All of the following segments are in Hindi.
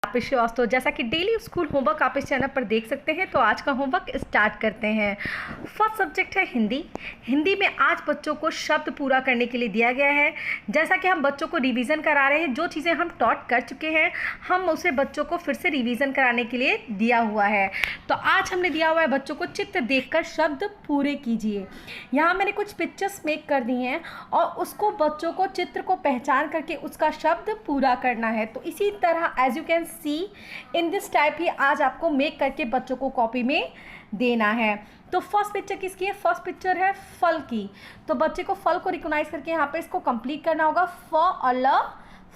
आप श्रीवास्तव। जैसा कि डेली स्कूल होमवर्क आप इस चैनल पर देख सकते हैं, तो आज का होमवर्क स्टार्ट करते हैं। फर्स्ट सब्जेक्ट है हिंदी। हिंदी में आज बच्चों को शब्द पूरा करने के लिए दिया गया है। जैसा कि हम बच्चों को रिवीजन करा रहे हैं, जो चीज़ें हम टॉट कर चुके हैं हम उसे बच्चों को फिर से रिवीजन कराने के लिए दिया हुआ है। तो आज हमने दिया हुआ है बच्चों को चित्र देखकर शब्द पूरे कीजिए। यहाँ मैंने कुछ पिक्चर्स मेक कर दी हैं और उसको बच्चों को चित्र को पहचान करके उसका शब्द पूरा करना है। तो इसी तरह as you can see in this type ही आज आपको मेक करके बच्चों को कॉपी में देना है। तो फर्स्ट पिक्चर किसकी है? फर्स्ट पिक्चर है फल की। तो बच्चे को फल को रिकॉग्नाइज करके यहाँ पे इसको कंप्लीट करना होगा, फ और ल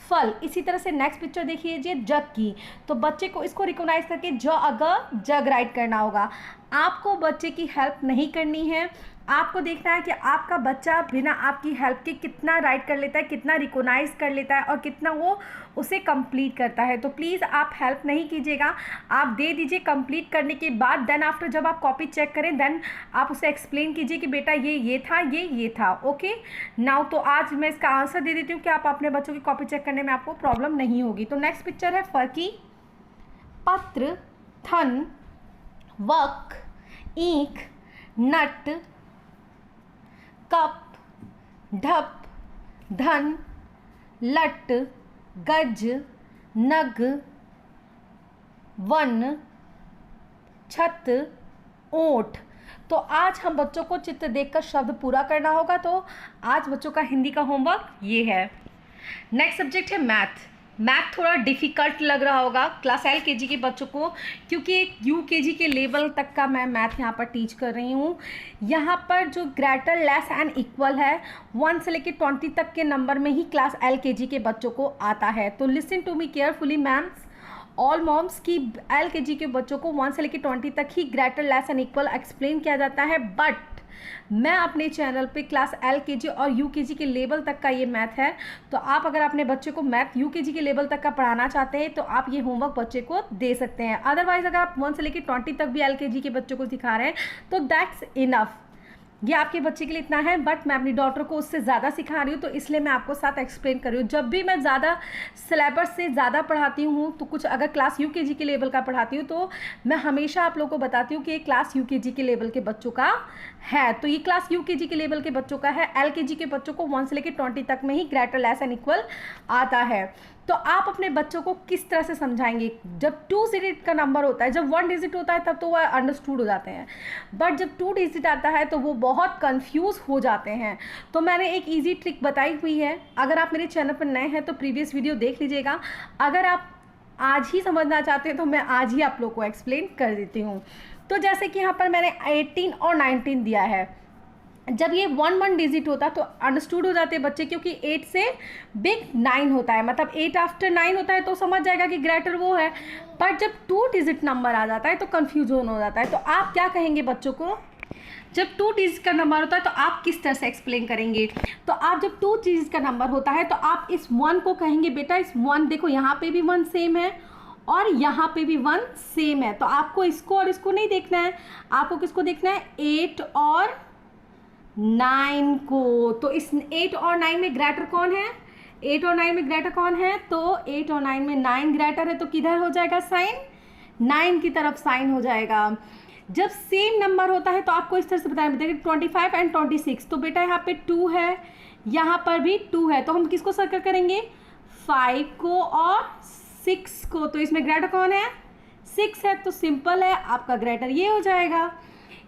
फल। इसी तरह से नेक्स्ट पिक्चर देखिए जग की। तो बच्चे को इसको रिकॉग्नाइज करके ज अगर जग राइट करना होगा। आपको बच्चे की हेल्प नहीं करनी है, आपको देखना है कि आपका बच्चा बिना आपकी हेल्प के कितना राइट कर लेता है, कितना रिकॉग्नाइज कर लेता है और कितना वो उसे कंप्लीट करता है। तो प्लीज़ आप हेल्प नहीं कीजिएगा, आप दे दीजिए। कंप्लीट करने के बाद देन आफ्टर जब आप कॉपी चेक करें देन आप उसे एक्सप्लेन कीजिए कि बेटा ये था, ये था। ओके नाउ तो आज मैं इसका आंसर दे देती हूँ कि आप अपने बच्चों की कॉपी चेक करने में आपको प्रॉब्लम नहीं होगी। तो नेक्स्ट पिक्चर है फर्की। पत्र, थन, वक, ईंख, नट, कप, ढप, धन, लट, गज, नग, वन, छत, ओंठ। तो आज हम बच्चों को चित्र देखकर शब्द पूरा करना होगा। तो आज बच्चों का हिंदी का होमवर्क ये है। नेक्स्ट सब्जेक्ट है मैथ। मैथ थोड़ा डिफ़िकल्ट लग रहा होगा क्लास LKG के बच्चों को, क्योंकि UKG के लेवल तक का मैं मैथ यहाँ पर टीच कर रही हूँ। यहाँ पर जो ग्रेटर लेस एंड इक्वल है 1 से लेकर 20 तक के नंबर में ही क्लास LKG के बच्चों को आता है। तो listen to me carefully ma'ams, all moms की LKG के बच्चों को 1 से लेकर 20 तक ही greater less and equal explain किया जाता है। बट मैं अपने चैनल पे क्लास LKG और UKG के लेवल तक का ये मैथ है। तो आप अगर अपने बच्चे को मैथ UKG के लेवल तक का पढ़ाना चाहते हैं तो आप ये होमवर्क बच्चे को दे सकते हैं। अदरवाइज अगर आप 1 से लेकर 20 तक भी LKG के बच्चों को सिखा रहे हैं तो दैट्स इनफ, ये आपके बच्चे के लिए इतना है। बट मैं अपनी डॉटर को उससे ज़्यादा सिखा रही हूँ तो इसलिए मैं आपको साथ एक्सप्लेन कर रही हूँ। जब भी मैं ज़्यादा सिलेबस से ज़्यादा पढ़ाती हूँ तो कुछ अगर क्लास UKG के लेवल का पढ़ाती हूँ तो मैं हमेशा आप लोगों को बताती हूँ कि ये क्लास UKG के लेवल के बच्चों का है। तो ये क्लास UKG के लेवल के बच्चों का है। LKG के बच्चों को 1 से लेकर 20 तक में ही ग्रेटर लेस एंड इक्वल आता है। तो आप अपने बच्चों को किस तरह से समझाएंगे? जब 2 डिजिट का नंबर होता है, जब 1 डिजिट होता है तब तो वह अंडरस्टूड हो जाते हैं, बट जब 2 डिजिट आता है तो वो बहुत कंफ्यूज हो जाते हैं। तो मैंने एक इजी ट्रिक बताई हुई है, अगर आप मेरे चैनल पर नए हैं तो प्रीवियस वीडियो देख लीजिएगा। अगर आप आज ही समझना चाहते हैं तो मैं आज ही आप लोग को एक्सप्लेन कर देती हूँ। तो जैसे कि यहाँ पर मैंने 18 और 19 दिया है। जब ये 1 डिजिट होता है तो अंडरस्टूड हो जाते हैं बच्चे, क्योंकि 8 से बिग 9 होता है, मतलब 8 आफ्टर 9 होता है तो समझ जाएगा कि ग्रेटर वो है। पर जब 2 डिजिट नंबर आ जाता है तो कन्फ्यूजन हो जाता है। तो आप क्या कहेंगे बच्चों को? जब 2 डिजिट का नंबर होता है तो आप किस तरह से एक्सप्लेन करेंगे? तो आप जब 2 डिजिट का नंबर होता है तो आप इस 1 को कहेंगे बेटा इस 1 देखो यहाँ पे भी 1 सेम है और यहाँ पे भी 1 सेम है। तो आपको इसको और इसको नहीं देखना है, आपको किसको देखना है? 8 और 9 को। तो इस 8 और 9 में ग्रेटर कौन है? 8 और 9 में ग्रेटर कौन है? तो 8 और 9 में 9 ग्रेटर है, तो किधर हो जाएगा साइन? 9 की तरफ साइन हो जाएगा। जब सेम नंबर होता है तो आपको इस तरह से बताना पड़ेगा 25 एंड 26। तो बेटा यहाँ पे 2 है, यहाँ पर भी 2 है, तो हम किसको सर्कल करेंगे? 5 को और 6 को। तो इसमें ग्रेटर कौन है? 6 है, तो सिंपल है, आपका ग्रेटर ये हो जाएगा।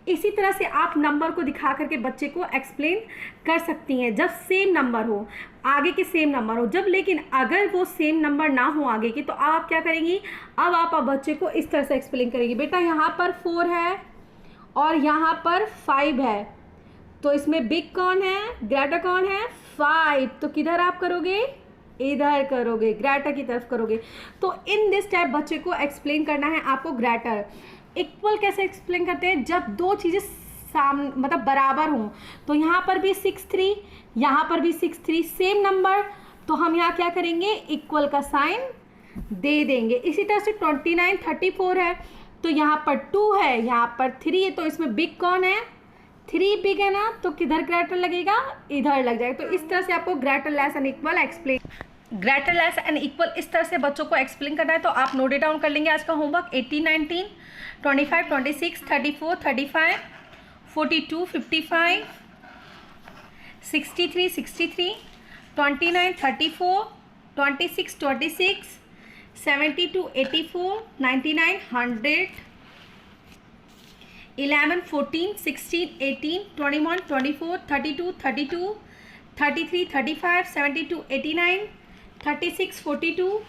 इसी तरह से आप नंबर को दिखा करके बच्चे को एक्सप्लेन कर सकती हैं जब सेम नंबर हो, आगे के सेम नंबर हो। जब लेकिन अगर वो सेम नंबर ना हो आगे के तो आप क्या करेंगी? अब आप बच्चे को इस तरह से एक्सप्लेन करेंगी, बेटा यहाँ पर 4 है और यहाँ पर 5 है, तो इसमें बिग कौन है? ग्रेटर कौन है? 5। तो किधर आप करोगे? इधर करोगे, ग्रेटर की तरफ करोगे। तो इन दिस टाइप बच्चे को एक्सप्लेन करना है आपको ग्रेटर। इक्वल कैसे एक्सप्लेन करते हैं? जब 2 चीज़ें मतलब बराबर हों। तो यहाँ पर भी 6 3, यहाँ पर भी 6 3 सेम नंबर, तो हम यहाँ क्या करेंगे? इक्वल का साइन दे देंगे। इसी तरह से 29 34 है, तो यहाँ पर 2 है, यहाँ पर 3 है, तो इसमें बिग कौन है? 3 बिग है ना, तो किधर ग्रेटर लगेगा? इधर लग जाएगा। तो इस तरह से आपको greater less and equal explain greater less and equal, इस तरह से बच्चों को एक्सप्लेन करना है। तो आप नोट इट डाउन कर लेंगे आज का होमवर्क। 18, 19, 25, 26, 34, 35, 42, 55, 63, 63, 29, 34, 26, 26, 72, 84, 99, 100, 11, 14, 16, 18, 21, 24, 32, 32, 33, 35, 72, 89, 36, 42,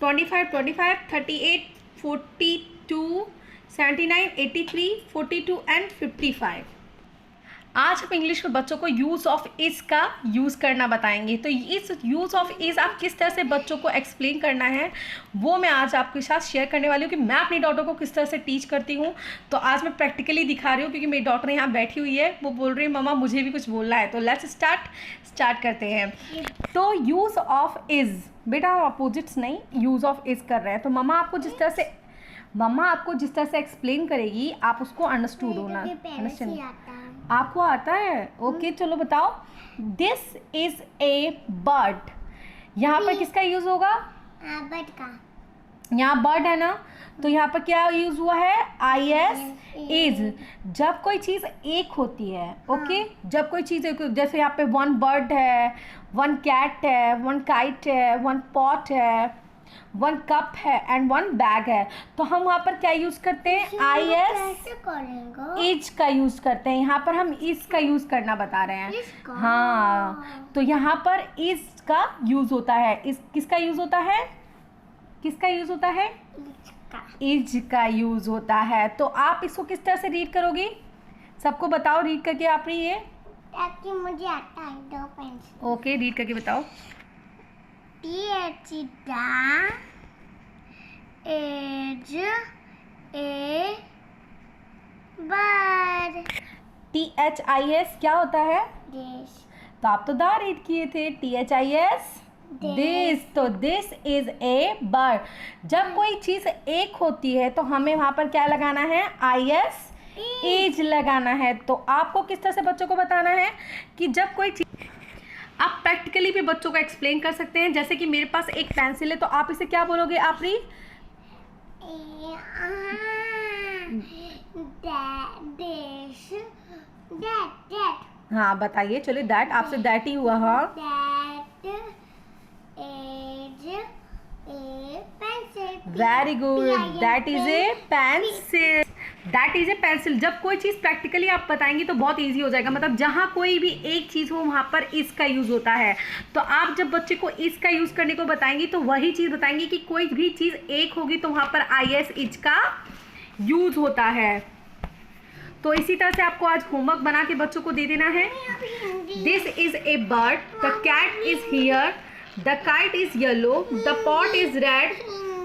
25, 25, 38, 42, 79, 83, 42 एंड 55। आज हम इंग्लिश में बच्चों को यूज़ ऑफ इज़ का यूज़ करना बताएंगे। तो इस यूज़ ऑफ इज़ आप किस तरह से बच्चों को एक्सप्लेन करना है वो मैं आज आपके साथ शेयर करने वाली हूँ कि मैं अपनी डॉटर को किस तरह से टीच करती हूँ। तो आज मैं प्रैक्टिकली दिखा रही हूँ क्योंकि मेरी डॉटर यहाँ बैठी हुई है, वो बोल रही है मम्मा मुझे भी कुछ बोलना है। तो लेट्स स्टार्ट करते हैं। तो यूज़ ऑफ इज़, बेटा अपोजिट्स नहीं, यूज़ ऑफ इज़ कर रहे हैं। तो मम्मा आपको जिस तरह से एक्सप्लेन करेगी आप उसको अंडरस्टूड होना, अंडरस्टैंड आपको आता है। ओके चलो बताओ। दिस इज ए बर्ड, यहाँ पर किसका यूज होगा? बर्ड का। यहाँ बर्ड है ना, तो यहाँ पर क्या यूज हुआ है? IS is. जब कोई चीज़ एक होती है, ओके जब कोई चीज़ जैसे यहाँ पे 1 बर्ड है, 1 कैट है, 1 काइट है, 1 पॉट है, 1 कप है एंड 1 बैग है, तो हम वहाँ पर क्या यूज़ करते हैं? IS इज का यूज़ करते हैं। यहाँ पर हम इज का यूज़ करना बता रहे हैं। हाँ, तो यहाँ पर इज का यूज़ होता है। इस किसका यूज़ होता है? किसका यूज़ होता है? इज का यूज़ होता है। तो आप इसको किस तरह से रीड करोगी? सबको बताओ रीड करके आप ये। ताकि मुझे आता है 2 पेंसिल। ओके रीड करके बताओ। TH is a bird। THIS क्या होता है? This। तो आप तो दा रीड किए थे। THIS this. तो दिस इज ए बर्ड। जब कोई चीज़ एक होती है तो हमें वहाँ पर क्या लगाना है? IS इज लगाना है। तो आपको किस तरह से बच्चों को बताना है कि जब कोई चीज़, आप प्रैक्टिकली भी बच्चों को एक्सप्लेन कर सकते हैं। जैसे कि मेरे पास एक पेंसिल है तो आप इसे क्या बोलोगे? आप रीड हाँ बताइए। चलिए दैट, आपसे दैट ही हुआ। हाँ very good, that is a pencil. That is a pencil. जब कोई चीज़ प्रैक्टिकली आप बताएंगी तो बहुत ईजी हो जाएगा। मतलब जहाँ कोई भी एक चीज़ हो वहाँ पर इस का यूज़ होता है। तो आप जब बच्चे को इस का यूज़ करने को बताएंगी तो वही चीज़ बताएंगी कि कोई भी चीज़ एक होगी तो वहाँ पर IS इज का यूज़ होता है। तो इसी तरह से आपको आज होमवर्क बना के बच्चों को दे देना है। This is a bird, the cat is here, the kite is yellow, the pot is red,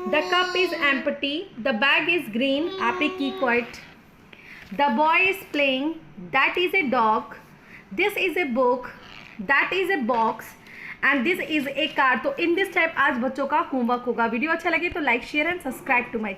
the cup is empty, the bag is green, आप एक keep quiet, the boy is playing, that is a dog, this is a book, that is a box and this is a car। तो इन दिस टाइप आज बच्चों का होमवर्क होगा। वीडियो अच्छा लगे तो like share and subscribe to my